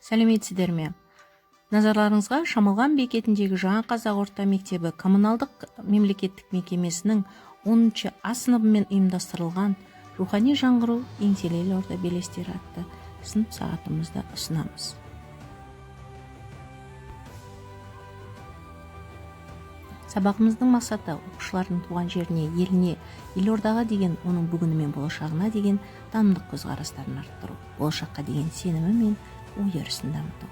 Сәлеметсіздерме? Назарларыңызға Шамалған бекетіндегі Жаңа Қазақ орта мектебі коммуналдық мемлекеттік мекемесінің 10-шы А сыныбымен ұйымдастырылған рухани жаңғыру еңселі елорда белестері атты сынып сағатымызды ұсынамыз. Сабағымыздың мақсаты оқушылардың туған жеріне, еліне, елордаға деген, оның бүгіні мен болашағына деген танымдық көзқарастарын арттыру, болашаққа деген сенімі мен ой-өрісін дамыту.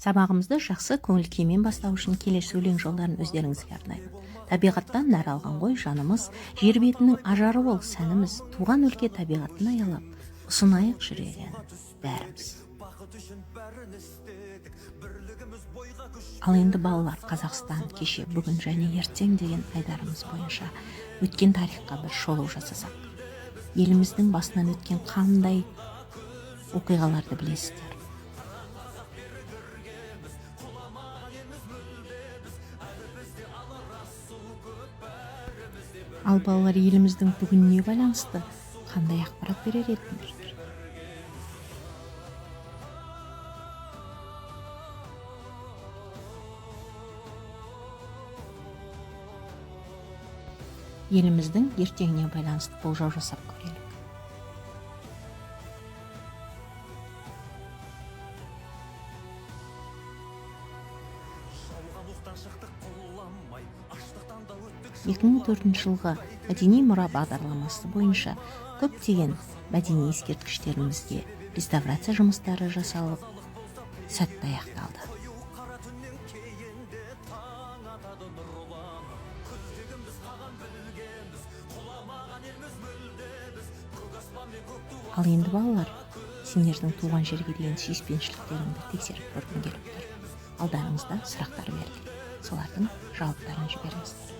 Сабағымызды жақсы көңіл күймен бастау үшін келесі өлең жолдарын өздеріңізге арнаймын. Табиғаттан нәр алған ғой жанымыз, жер бетінің ажары бол сәніміз, туған өлке табиғатын аялап, ұсынайық жүрегін бәріміз. Ал енді балалар, Қазақстан кеше, бүгін және ертең деген айдарымыз бойынша өткен тарихқа бір шолу жасасақ, еліміздің басынан өткен қандай оқиғаларды білесіздер? Ал балалар, еліміздің бүгініне байланысты қандай ақпарат берер едіңдер? Еліміздің ертеңіне байланысты болжау жасап көрелік. жылғы мәдени мұра бағдарламасы бойынша көптеген мәдени ескерткіштерімізге реставрация жұмыстары жасалып, сәтті аяқталды. Ал енді балалар, сендердің туған жерге деген сүйіспеншіліктеріңді тексеріп көргім келіп тұр. Алдарыңызда сұрақтар берілген. Солардың жауаптарын жіберіңіздер.